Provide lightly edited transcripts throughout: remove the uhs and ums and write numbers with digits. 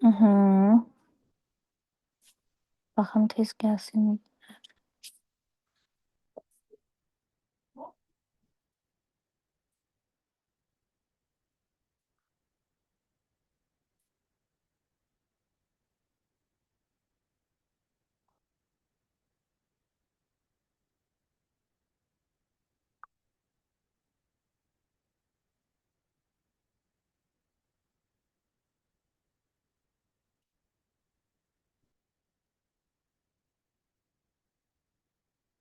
Hı hı. Baxın tez gəlsin.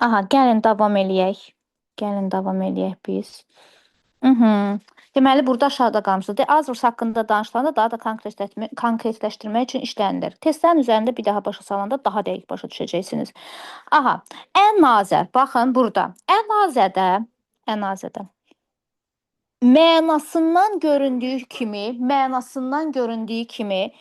Aha, gəlin davam eləyək. Gəlin davam eləyək biz. Mhm. Deməli, burada aşağıda qalmışıq. Azers haqqında danışılanda daha da konkretləşdirmək üçün işlənilir. Testlərin üzərində bir daha başa salanda daha dəqiq başa düşəcəksiniz. Aha, ən nazə. Baxın burada. Ən nazədə mənasından göründüyü kimi,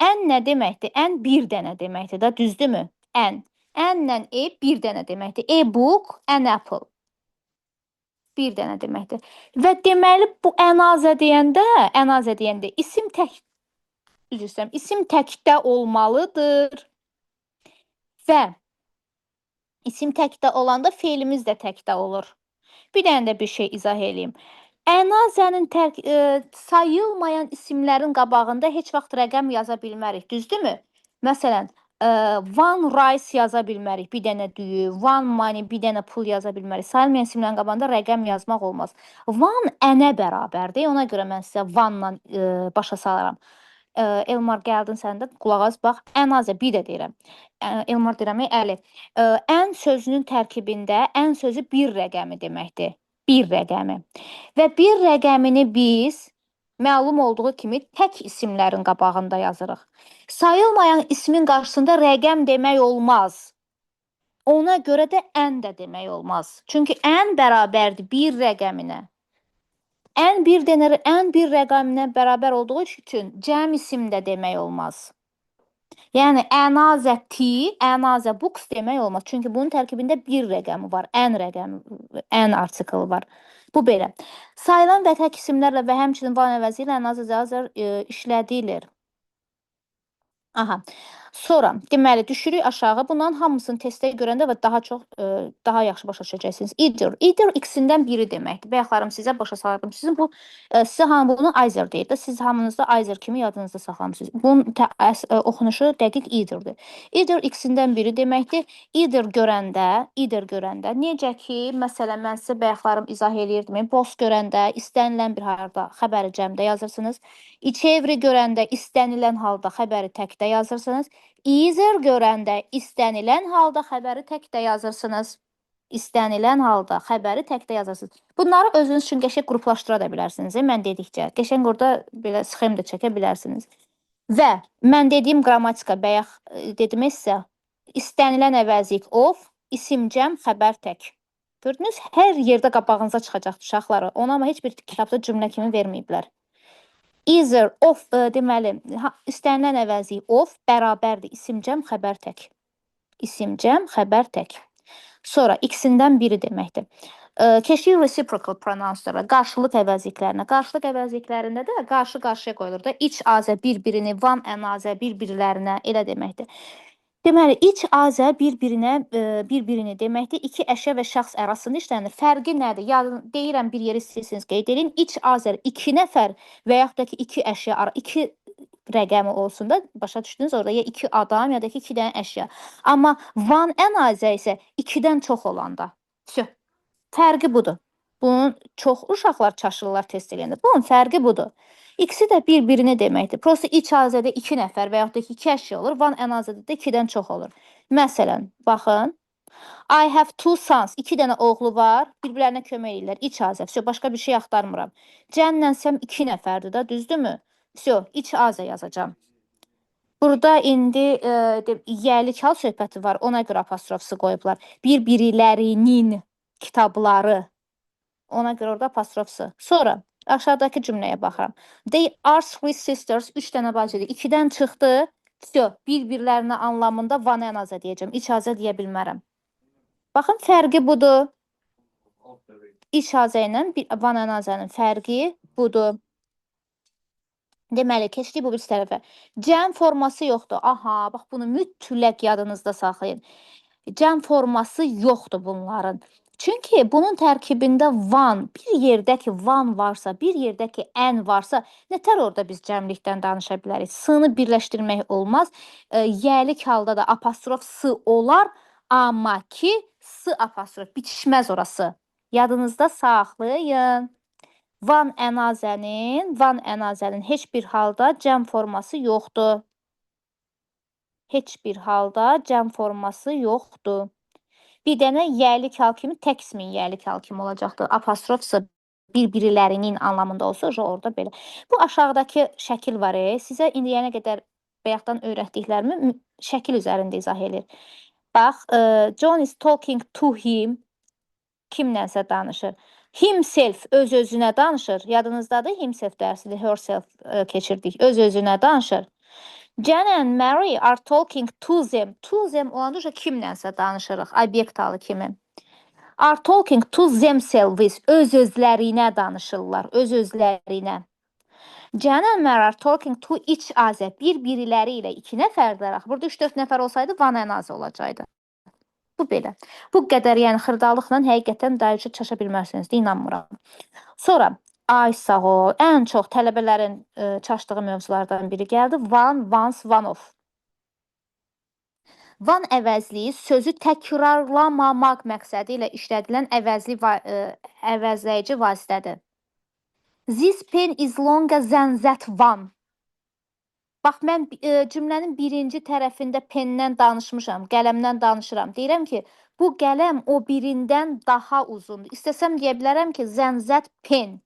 ən nə deməkdir? Ən bir dənə deməkdir də, düzdürmü? Ən. Ənlə bir dənə deməkdir. E-book, an apple. Bir dənə deməkdir. Və deməli bu ənazə deyəndə üzr istəyirəm, isim təkdə olmalıdır və isim təkdə olanda feilimiz də təkdə olur. Bir dənə də bir şey izah eləyim. Ənazənin sayılmayan isimlərin qabağında heç vaxt rəqəm yaza bilmərik, düzdürmü? Məsələn, one rice yaza bilmərik, bir dənə düyü, one money, bir dənə pul yaza bilmərik. Sayılmayan isimlərin qabağında rəqəm yazmaq olmaz. One ənə bərabərdir. Ona görə mən sizə one-la başa salaram. Elmar gəldin sən də qulaq as, bax, ənazə bir də deyirəm. Elmar deyirəm, Əli. Ən sözünün tərkibində ən sözü bir rəqəmi deməkdir. Bir rəqəmi. Və bir rəqəmini biz məlum olduğu kimi tək isimlərin qabağında yazırıq. Sayılmayan ismin qarşısında rəqəm demək olmaz. Ona görə də ən də demək olmaz. Çünki ən bərabərdir bir rəqəminə. Ən bir rəqəminə bərabər olduğu üçün cəm isim də demək olmaz. Yəni ənazə books demək olmaz. Çünki bunun tərkibində bir rəqəmi var. Ən artiklı var. Bu belə. Sayılan və tək isimlərlə və həmçinin van əvəzi ilə ənazə işlədilir. Aha. Sonra deməli düşürük aşağı. Bunların hamısını testdə görəndə və daha yaxşı başa düşəcəksiniz. Either ikisindən biri deməkdir. Bayaqlarım sizə başa saldım. Sizə hamı bunu either deyir də. Siz hamınız da either kimi yadınızda saxlamısınız. Bunun oxunuşu dəqiq eitherdir. Either ikisindən biri deməkdir. Either görəndə necə ki, məsələn mən sizə bayaqlarım izah eləyirdim. Boss görəndə istənilən bir halda xəbəri cəmdə yazırsınız. İçevri görəndə istənilən halda xəbəri təkdə yazırsınız. Either görəndə istənilən halda xəbəri təkdə yazırsınız. İstənilən halda xəbəri təkdə yazırsınız. Bunları özünüz üçün qəşəng qruplaşdıra da bilərsiniz. Mən dedikcə qəşəng orada belə sxem də çəkə bilərsiniz. Və mən dediyim qrammatika bayaq dedim sizə. İstənilən əvəzlik of, isim cəm, xəbər tək. Gördünüz? Hər yerdə qabağınıza çıxacaq uşaqları. Onu amma heç bir kitabda cümlə kimi verməyiblər. Either of deməli, istənilən əvəzi of bərabərdir isim cəm, xəbər tək. İsim cəm, xəbər tək. Sonra ikisindən biri deməkdir. Keçirik reciprocal pronounlara, qarşılıq əvəzliklərinə. Qarşılıq əvəzliklərində də qarşı-qarşıya qoyulur da. İç azə bir-birini, van ənazə bir-birlərinə elə deməkdir. Deməli, iç azə bir-birini deməkdir. İki əşya və şəxs arasında işlənir. Fərqi nədir? Deyirəm bir yeri istəyirsiniz qeyd edin. İç azər 2 nəfər və yaxud da ki 2 əşya, 2 rəqəmi olsun da, başa düşdünüz orada ya 2 adam ya da ki 2 dənə əşya. Amma van ənazə isə 2-dən çox olanda. Fərqi budur. Bunun çox uşaqlar çaşırlar test eləyəndə. Bunun fərqi budur. İkisi də bir-birini deməkdir. Prosta iç azədə 2 nəfər və yaxud da ki 2 əşya olur. Van ənazədə də 2-dən çox olur. Məsələn, baxın. I have two sons. 2 dənə oğlu var. Bir-birlərinə kömək edirlər. İç azə. Başqa bir şey axtarmıram. Cənlə Səm 2 nəfərdir də, düzdürmü? İç azə yazacağam. Burada indi yəlik hal söhbəti var. Ona görə apostrofsu qoyublar. Bir-birilərinin kitabları. Ona görə orada apostrofsu. Sonra aşağıdakı cümləyə baxıram. They are three sisters. 3 dənə bacıdır. 2-dən çıxdı. Bir-birlərinə anlamında van ənazə deyəcəm. İç azə deyə bilmərəm. Baxın, fərqi budur. İç azə ilə van ənazənin fərqi budur. Deməli, keçdik bu birisi tərəfə. Cəm forması yoxdur. Aha, bax bunu mütləq yadınızda saxlayın. Cəm forması yoxdur bunların. Çünki bunun tərkibində van, bir yerdə ki van varsa, bir yerdə ki ən varsa, nətər orada biz cəmlikdən danışa bilərik? S-nı birləşdirmək olmaz. Yəlik halda da apostrof s olar, amma ki s apostrof bitişməz orası. Yadınızda saxlayın. Van ənazənin heç bir halda cəm forması yoxdur. Heç bir halda cəm forması yoxdur. Bir dənə yəlik hal kimi tək ismin yəlik hal kimi olacaqdır. Apostrofsa bir-birilərinin anlamında olsa orada belə. Bu aşağıdakı şəkil var. Sizə indiyənə qədər bayaqdan öyrətdiklərimi şəkil üzərində izah edir. Bax, John is talking to him. Kimlənsə danışır. Himself öz-özünə danışır. Yadınızdadır himself dərsidir, herself keçirdik. Öz-özünə danışır. Jan and Mary are talking to them. To them olanda kimlənsə danışırıq, obyekt halı kimi. Are talking to themselves. Öz-özlərinə danışırlar, öz-özlərinə. Jan and Mary are talking to each other. Bir-biriləri ilə 2 nəfərdir. Burada 3-4 nəfər olsaydı van ənazə olacaqdı. Bu belə. Bu qədər yəni xırdalıqla həqiqətən dəyişib çaşa bilmərsiniz də, inanmıram. Sonra ay sağ ol, ən çox tələbələrin çaşdığı mövzulardan biri gəldi. One, once, one of. Van əvəzliyi sözü təkrarlamamaq məqsədi ilə işlədilən əvəzləyici vasitədir. This pen is longer than that one. Bax, mən cümlənin birinci tərəfində pendən danışmışam, qələmdən danışıram. Deyirəm ki, bu qələm o birindən daha uzundur. İstəsəm deyə bilərəm ki, zənzət pen.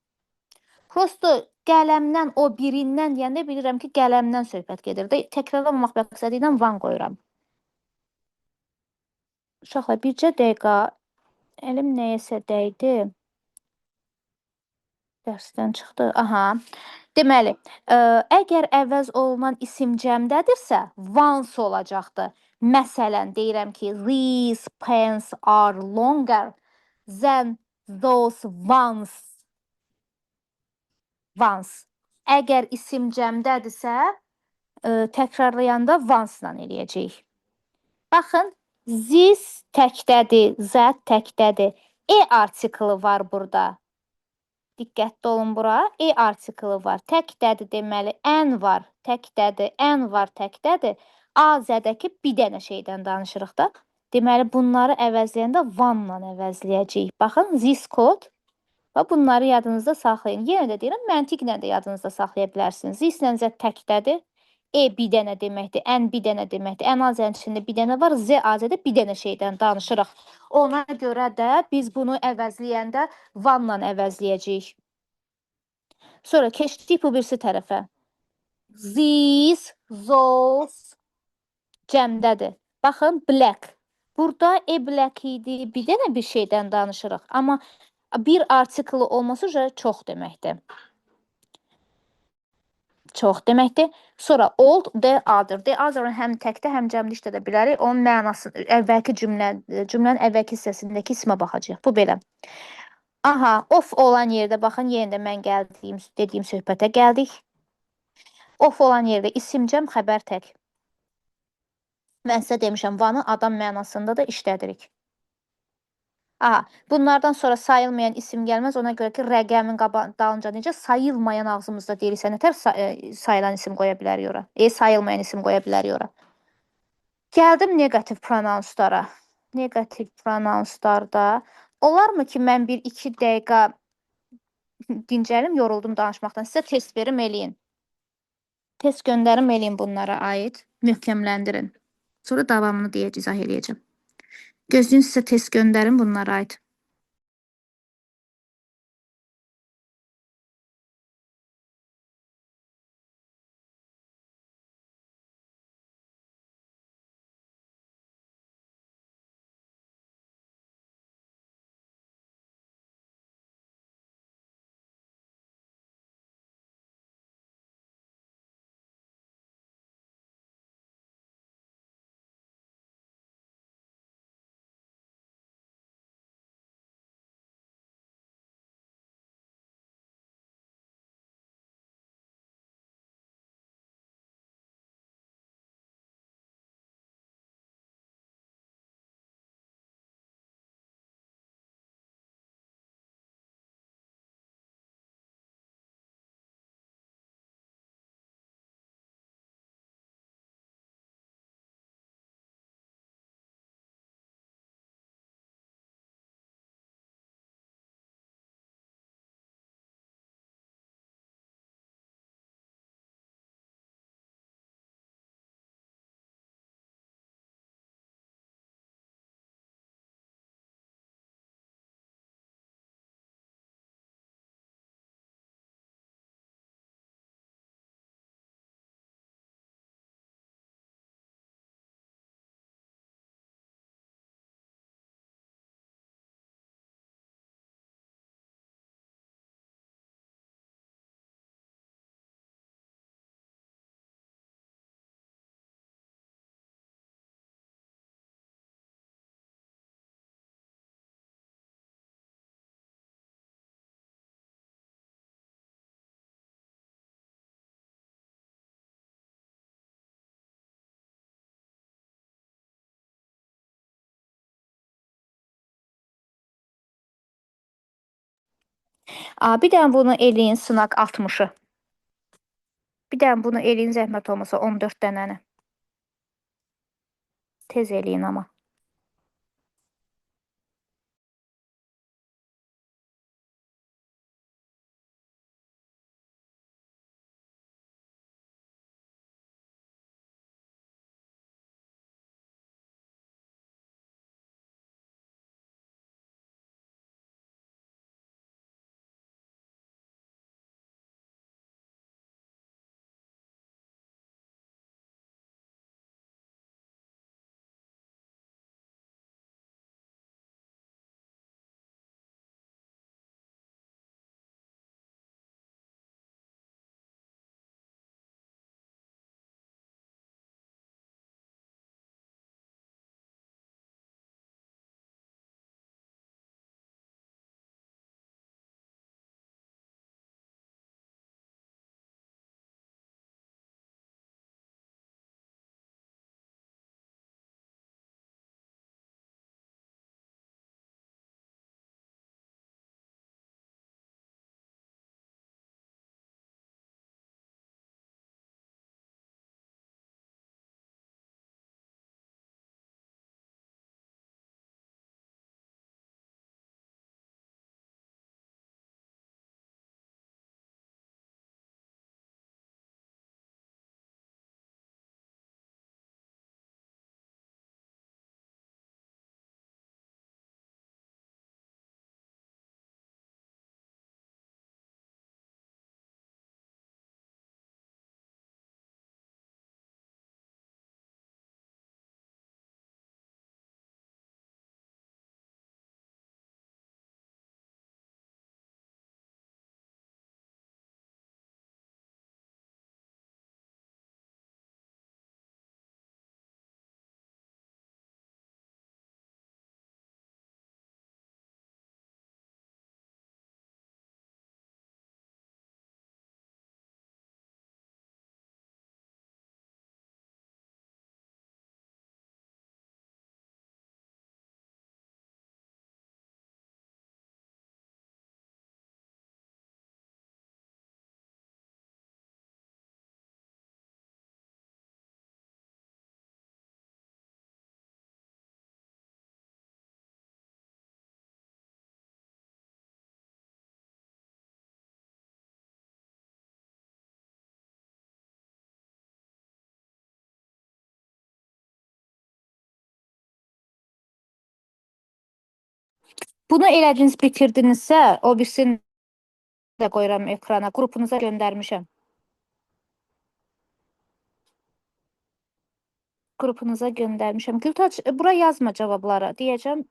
Prosto qələmdən o birindən deyəndə bilirəm ki, qələmdən söhbət gedir. Təkrarlamamaq məqsədi ilə van qoyuram. Uşaqlar, bircə dəqiqə əlim nəyəsə dəydi. Dərsdən çıxdı. Aha. Deməli, əgər əvəz olunan isim cəmdədirsə, once olacaqdır. Məsələn, deyirəm ki, these pens are longer than those ones. Once. Əgər isim cəmdədirsə, təkrarlayanda once-la eləyəcəyik. Baxın, this təkdədir, that təkdədir. Artiklı var burada. Diqqətli olun bura. Artiklı var. Təkdədir deməli, ən var. Təkdədir, ən var, təkdədir. A-zədəki bir dənə şeydən danışırıq da. Deməli, bunları əvəzləyəndə one-la əvəzləyəcəyik. Baxın, this code. Və bunları yadınızda saxlayın. Yenə də deyirəm, məntiqlə də yadınızda saxlaya bilərsiniz. This-lə z təkdədir. Bir dənə deməkdir, ən bir dənə deməkdir. Ən azənin içində bir dənə var, z-azədə bir dənə şeydən danışırıq. Ona görə də biz bunu əvəzləyəndə one-la əvəzləyəcəyik. Sonra keçdik bu birisi tərəfə. These, those cəmdədir. Baxın, black. Burada black idi, bir dənə bir şeydən danışırıq. Amma bir artiklı olması çox deməkdir. Çox deməkdir. Sonra old, the other. The other-ın həm təkdə, həm cəmdə işlədə bilərik. Onun mənası, əvvəlki cümlənin əvvəlki hissəsindəki ismə baxacaq. Bu belə. Aha, of olan yerdə, baxın, yenə də mən dediyim söhbətə gəldik. Of olan yerdə isim cəm, xəbər tək. Mən sizə demişəm, vanı adam mənasında da işlədirik. Aha, bunlardan sonra sayılmayan isim gəlməz. Ona görə ki, rəqəmin dalınca necə sayılmayan ağzımızda deyirsə, nətər sayılan isim qoya bilərik ora? Sayılmayan isim qoya bilərik ora. Gəldim negativ pronounslara. Negativ pronounslarda olarmı ki, mən 1-2 dəqiqə dincəlim, yoruldum danışmaqdan. Sizə test verim, eləyin. Test göndərim, eləyin bunlara aid. Möhkəmləndirin. Sonra davamını izah eləyəcəm. Gözləyin, sizə test göndərim bunlara aid. Bir dənə bunu eləyin sınaq 60-ı. Bir dənə bunu eləyin zəhmət olmasa 14 dənəni. Tez eləyin amma. Bunu elədiniz, bitirdinizsə, o birisini də qoyuram ekrana. Qrupunuza göndərmişəm. Qrupunuza göndərmişəm. Gültaç, bura yazma cavabları. Deyəcəm,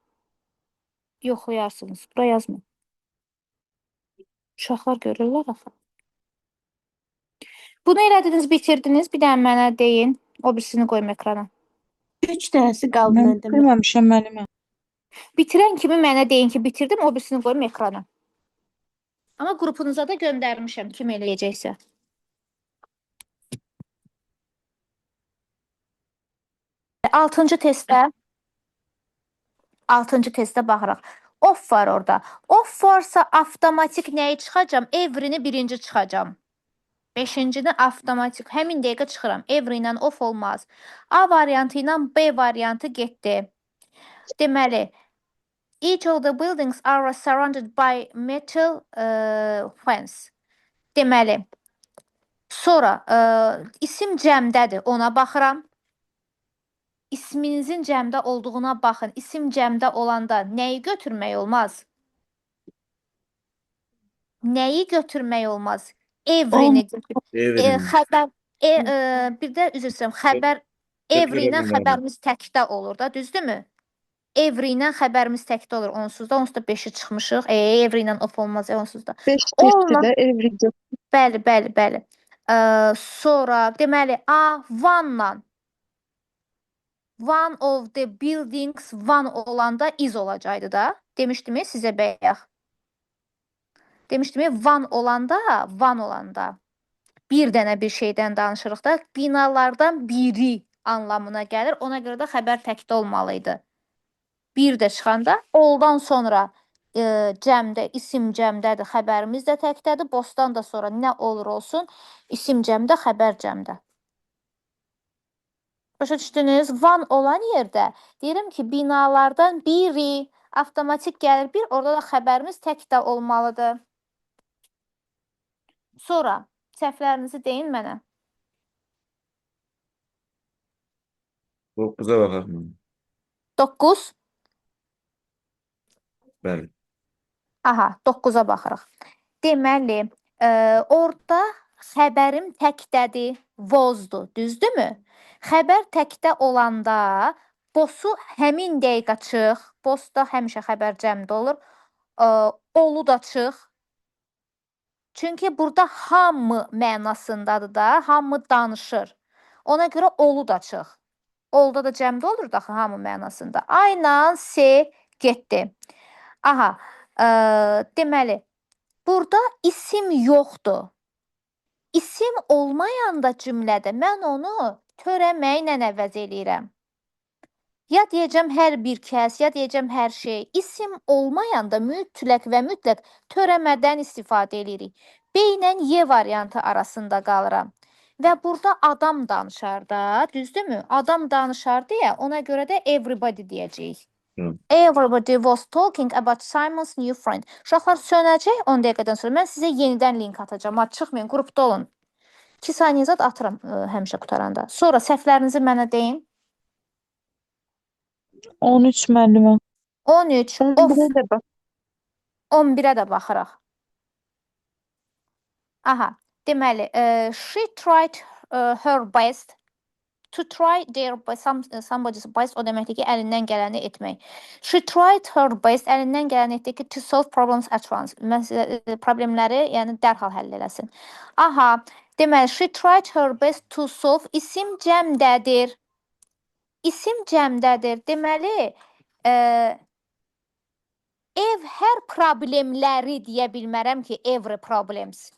yoxlayarsınız. Bura yazma. Uşaqlar görürlər axı. Bunu elədiniz, bitirdiniz. Bir dənə mənə deyin. O birisini qoyum ekrana. 3 dənəsi qaldı Mən məndə. bitirməmişəm müəllimə. Bitirən kimi mənə deyin ki, bitirdim. O birisini qoyum ekrana. Amma qrupunuza da göndərmişəm. Kim eləyəcəksə. Altıncı testdə baxırıq. Off var orada. Off varsa avtomatik nəyi çıxacam? Every'ni birinci çıxacam. 5-cini avtomatik. Həmin dəqiqə çıxıram. Every ilə off olmaz. A variantı ilə B variantı getdi. Deməli, each of the buildings are surrounded by metal fence. Deməli, sonra isim cəmdədir. Ona baxıram. İsminizin cəmdə olduğuna baxın. İsim cəmdə olanda nəyi götürmək olmaz? Nəyi götürmək olmaz? Every'ni xəbər bir də üzr istəyirəm. Xəbər every ilə xəbərimiz təkdə olur da, düzdürmü? Every ilə xəbərimiz təkdə olur onsuz da 5-i çıxmışıq. Every ilə off olmaz onsuz da. 5 testi də every Bəli. Sonra deməli A one-la one of the buildings one olanda is olacaqdı da. Demişdim sizə bayaq. Demişdim one olanda bir dənə bir şeydən danışırıq da, binalardan biri anlamına gəlir. Ona görə də xəbər təkdə olmalıydı. Bir də çıxanda oldan sonra cəmdə, isim cəmdədir, xəbərimiz də təkdədir. Bostan da sonra nə olur olsun, isim cəmdə, xəbər cəmdə. Başa düşdünüz? Van olan yerdə deyirəm ki, binalardan biri avtomatik gəlir bir, orada da xəbərimiz tək də olmalıdır. Sonra səhvlərinizi deyin mənə. 9'a bakalım. 9. Bəli. Aha, 9-a baxırıq. Deməli, orada xəbərim təkdədir, vozdur, düzdürmü? Xəbər təkdə olanda bosu həmin dəqiqə çıx, bos da həmişə xəbər cəmdə olur, olu da çıx. Çünki burada hamı mənasındadır da, hamı danışır. Ona görə olu da çıx. Olda da cəmdə olur da hamı mənasında. Aynan S getdi. Aha, deməli, burada isim yoxdur. İsim olmayanda cümlədə mən onu törəməklə əvəz eləyirəm. Ya deyəcəm hər bir kəs, ya deyəcəm hər şey. İsim olmayanda mütləq və mütləq törəmədən istifadə edirik. B ilə Y variantı arasında qalıram. Və burada adam danışar da, düzdürmü? Adam danışar deyə ona görə də everybody deyəcəyik. Hı. Everybody was talking about Simon's new friend. Uşaqlar sönəcək 10 dəqiqədən sonra. Mən sizə yenidən link atacağım. Çıxmayın, qrupda olun. 2 saniyə zad atıram həmişə qutaranda. Sonra səhvlərinizi mənə deyin. 13 müəllimə. 13, 11-ə də bax. 11-ə də baxırıq. Aha, deməli, she tried her best to try their best, somebody's best o deməkdir ki, əlindən gələni etmək. She tried her best, əlindən gələni etdi ki, to solve problems at once. Problemləri, yəni dərhal həll eləsin. Aha, deməli, she tried her best to solve isim cəmdədir. İsim cəmdədir. Deməli, ev hər problemləri deyə bilmərəm ki, every problems.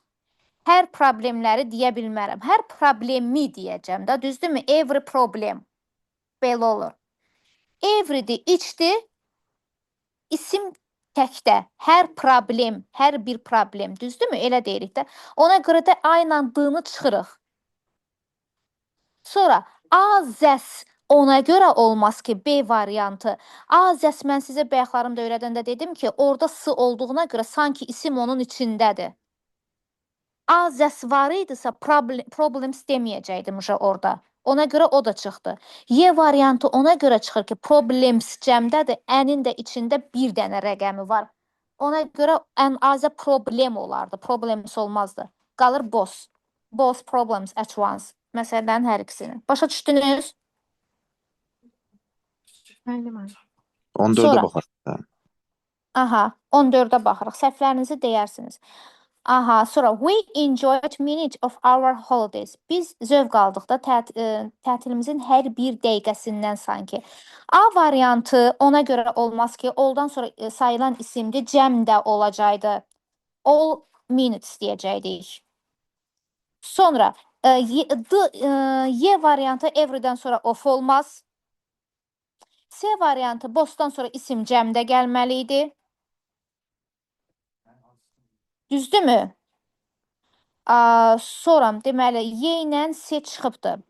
Hər problemləri deyə bilmərəm. Hər problemi deyəcəm də, düzdürmü? Every problem. Belə olur. Every'dir, içdir, isim təkdə. Hər problem, hər bir problem. Düzdürmü? Elə deyirik də. Ona görə də ayla d-nı çıxırıq. Sonra azəs ona görə olmaz ki, B variantı. Azəs mən sizə bayaqlarımda öyrədəndə dedim ki, orada s olduğuna görə sanki isim onun içindədir. Azəs var idisə problems deməyəcəkdim orada. Ona görə o da çıxdı. Y variantı ona görə çıxır ki, problems cəmdədir, ənin də içində bir dənə rəqəmi var. Ona görə ən azə problem olardı, problems olmazdı. Qalır both. Both problems at once. Məsələn, hər ikisini. Başa düşdünüz? Müəllimə. 14'e Sonra. bakalım. Aha, 14-ə baxırıq. Səhvlərinizi deyərsiniz. Aha, sonra we enjoyed minute of our holidays. Biz zövq aldıq da tətilimizin hər bir dəqiqəsindən sanki. A variantı ona görə olmaz ki, oldan sonra sayılan isimdir, cəm də olacaqdı. All minutes deyəcəkdik. Sonra Y variantı everydən sonra of olmaz. C variantı bostan sonra isim cəmdə gəlməli idi. Düzdürmü? Sonra deməli Y ilə C çıxıbdı.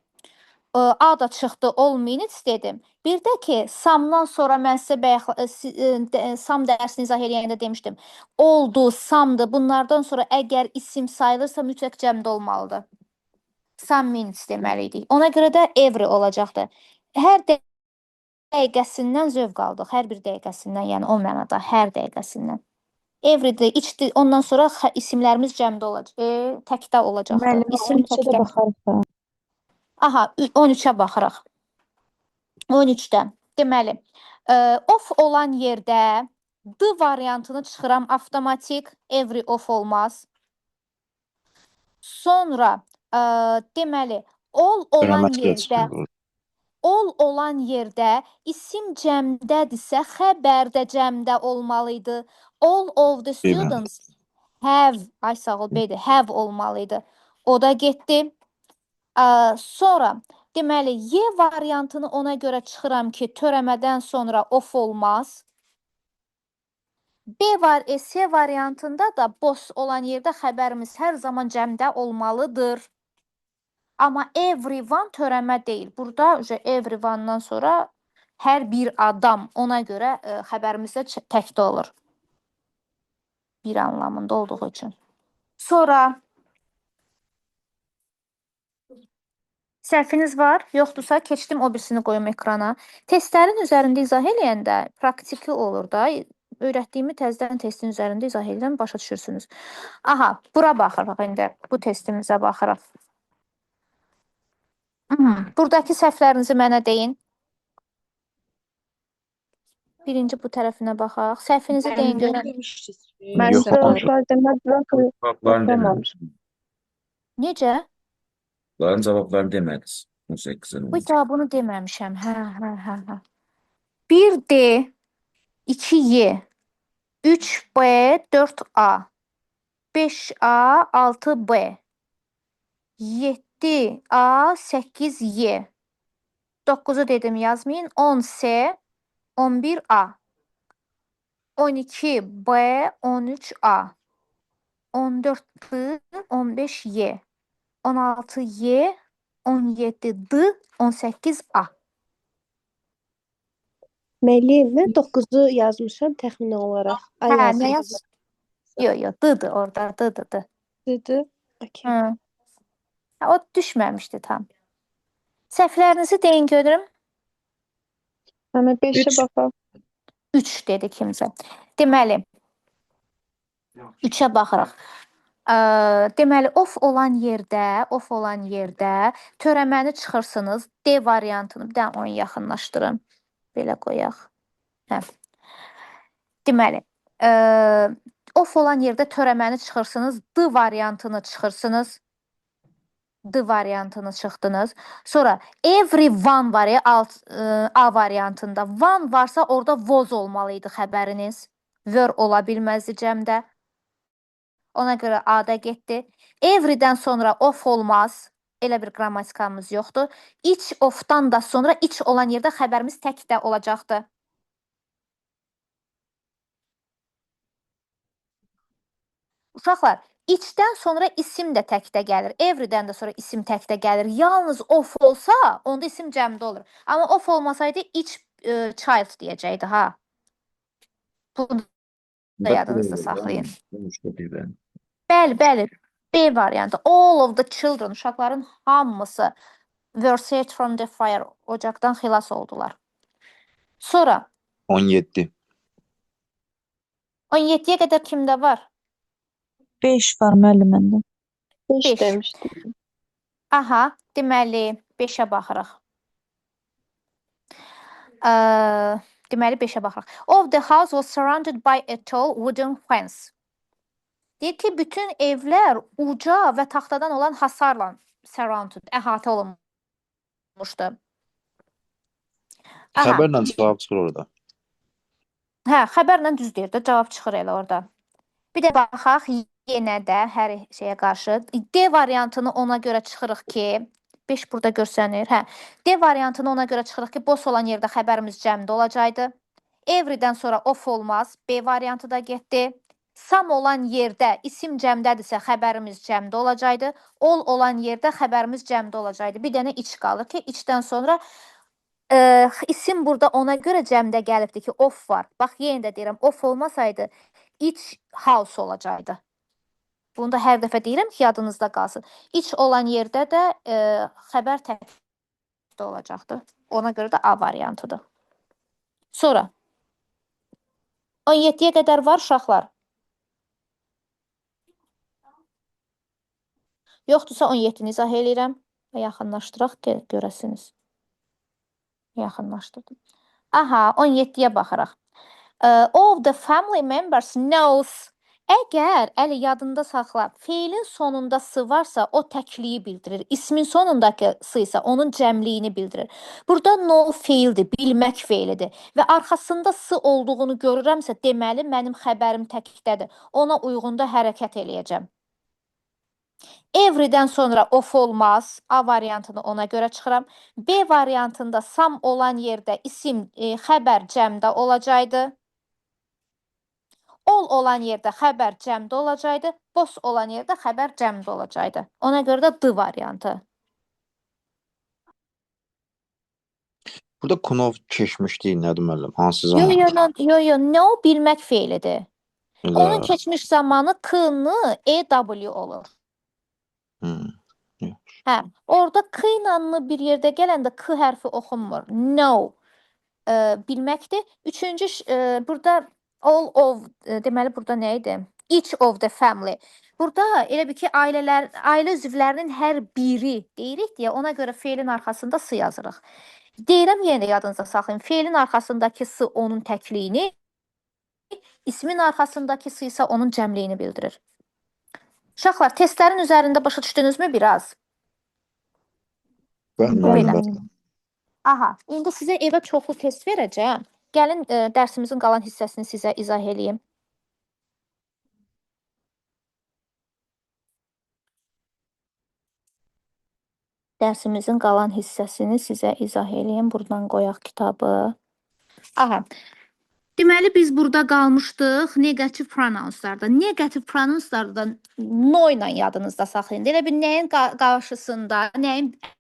A da çıxdı, all minutes dedim. Bir də ki, samdan sonra mən sizə sam dərsini izah eləyəndə demişdim. Oldu, samdı. Bunlardan sonra əgər isim sayılırsa mütləq cəmdə olmalıdır. Some minutes deməliydik. Ona görə də every olacaqdı. Hər dəqiqəsindən zövq aldıq. Hər bir dəqiqəsindən, yəni o mənada hər dəqiqəsindən. Every'də içdi, ondan sonra isimlərimiz cəmdə olacaq. Təkdə olacaqdı. Müəllimə, İsim 13-ə də təkdə. baxarıq da. Aha, 13-ə baxırıq. 13-də. Deməli, off olan yerdə D variantını çıxıram avtomatik, every off olmaz. Sonra, deməli, all olan Grammatical yerdə çıkıyor. All olan yerdə isim cəmdədirsə, xəbər də cəmdə olmalıydı. All of the Değil mi? students have, ay sağ ol beydi, have olmalıydı. O da getdi. Sonra, deməli, Y variantını ona görə çıxıram ki, törəmədən sonra of olmaz. C variantında da boş olan yerdə xəbərimiz hər zaman cəmdə olmalıdır. Amma everyone törəmə deyil. Burada everyone-dan sonra hər bir adam, ona görə xəbərimiz də təkdə olur. Bir anlamında olduğu üçün. Sonra səhviniz var, yoxdursa keçdim o birisini qoyum ekrana. Testlərin üzərində izah eləyəndə praktiki olur da. Öyrətdiyimi təzədən testin üzərində izah edirəm, başa düşürsünüz. Aha, bura baxırıq indi. Bu testimizə baxırıq. Buradakı səhvlərinizi mənə deyin. Birinci bu tərəfinə baxaq. Səhvinizi deyin görək. Mən Yox, cavablar demədim. cavablarını Oxumamış. demədiniz. Necə? Bunların cavablarını demədiniz. 18-in. Bu cavabını deməmişəm. Hə. 1D, 2Y, 3B, 4A, 5A, 6B, 7A, 8Y, 9'u dedim yazmayın, 10C, 11A, 12B, 13A, 14D, 15Y, 16Y, 17D, 18A. Meliyimi 9-u yazmışam təxmini olaraq. Ay Hə, yazdım. nə yaz? Yox, D-dir orada, D. Dedi. Okay. Hı. O düşməmişdi tam. Səhvlərinizi deyin görürüm. Həmə 5-ə Üç. baxaq. 3 dedi kimsə. Deməli, 3-ə baxırıq. Deməli, off olan yerdə törəməni çıxırsınız. D variantını bir dənə onu yaxınlaşdırım. Belə qoyaq. Hə. Deməli, off olan yerdə törəməni çıxırsınız. D variantını çıxırsınız. D variantını çıxdınız. Sonra everyone var ya A variantında. One varsa orada was olmalı idi xəbəriniz. Were ola bilməzdi cəmdə. Ona görə A-da getdi. Everydən sonra off olmaz. Elə bir qrammatikamız yoxdur. Each of-dan da sonra each olan yerdə xəbərimiz təkdə olacaqdı. Uşaqlar, içdən sonra isim də təkdə gəlir. Everydən də sonra isim təkdə gəlir. Yalnız off olsa, onda isim cəmdə olur. Amma off olmasaydı each child deyəcəkdi, ha. Bunu da yadınızda saxlayın. Bəli. B variantı. All of the children, uşaqların hamısı were saved from the fire. Ocaqdan xilas oldular. Sonra 17. 17-yə qədər kimdə var? 5 var müəllim məndə. 5 5. demişdim. Aha, deməli 5-ə baxırıq. Deməli 5-ə baxırıq. Of the house was surrounded by a tall wooden fence. Deyir ki, bütün evlər uca və taxtadan olan hasarla surrounded, əhatə olunmuşdu. Aha, Xəbərlə cavab çıxır orada. hə, xəbərlə düz deyir də, cavab çıxır elə orada. Bir də baxaq yenə də hər şeyə qarşı. D variantını ona görə çıxırıq ki, 5 burada görsənir. Hə. D variantını ona görə çıxırıq ki, boş olan yerdə xəbərimiz cəmdə olacaqdı. Everydən sonra off olmaz. B variantı da getdi. Some olan yerdə isim cəmdədirsə xəbərimiz cəmdə olacaqdı. All olan yerdə xəbərimiz cəmdə olacaqdı. Bir dənə iç qalır ki, içdən sonra isim burada ona görə cəmdə gəlibdi ki, off var. Bax, yenə də deyirəm, off olmasaydı each house olacaqdı. Bunu da hər dəfə deyirəm ki, yadınızda qalsın. İç olan yerdə də xəbər təkdə olacaqdı. Ona görə də A variantıdır. Sonra 17-yə qədər var uşaqlar. Yoxdursa 17-ni izah eləyirəm. Yaxınlaşdıraq ki, görəsiniz. Yaxınlaşdırdım. Aha, 17-yə baxırıq. Of the family members knows. Əgər əli yadında saxla, feilin sonunda s varsa o təkliyi bildirir. İsmin sonundakı s isə onun cəmliyini bildirir. Burada know feildir, bilmək feilidir və arxasında s olduğunu görürəmsə, deməli mənim xəbərim təkdədir. Ona uyğun da hərəkət eləyəcəm. Everydən sonra off olmaz. A variantını ona görə çıxıram. B variantında some olan yerdə isim, xəbər cəmdə olacaqdı. All olan yerdə xəbər cəmdə olacaqdı, boss olan yerdə xəbər cəmdə olacaqdı. Ona görə də D variantı. Burada Kunov keçmiş deyil, nədir müəllim? Hansı Yo, zaman? yo, no, yo, yo, no bilmək feilidir. Onun Elə. keçmiş zamanı K-nı EW olur. Hmm. Hə, orada K ilə bir yerdə gələndə K hərfi oxunmur. No bilməkdir. Üçüncü burada all of deməli burada nə idi? Each of the family. Burada elə bir ki ailə üzvlərinin hər biri deyirik deyə ona görə feilin arxasında s yazırıq. Deyirəm yenə də yadınızda saxlayın. Feilin arxasındakı s onun təkliyini, ismin arxasındakı s isə onun cəmliyini bildirir. Uşaqlar, testlərin üzərində başa düşdünüzmü biraz? Bəli, Bu belə. müəllim. Aha, indi sizə evə çoxlu test verəcəm. Gəlin dərsimizin qalan hissəsini sizə izah eləyim. Dərsimizin qalan hissəsini sizə izah eləyim. Buradan qoyaq kitabı. Aha. Deməli biz burada qalmışdıq negativ pronounslarda. Negativ pronounslarda no ilə yadınızda saxlayın. Elə bir nəyin qarşısında, nəyin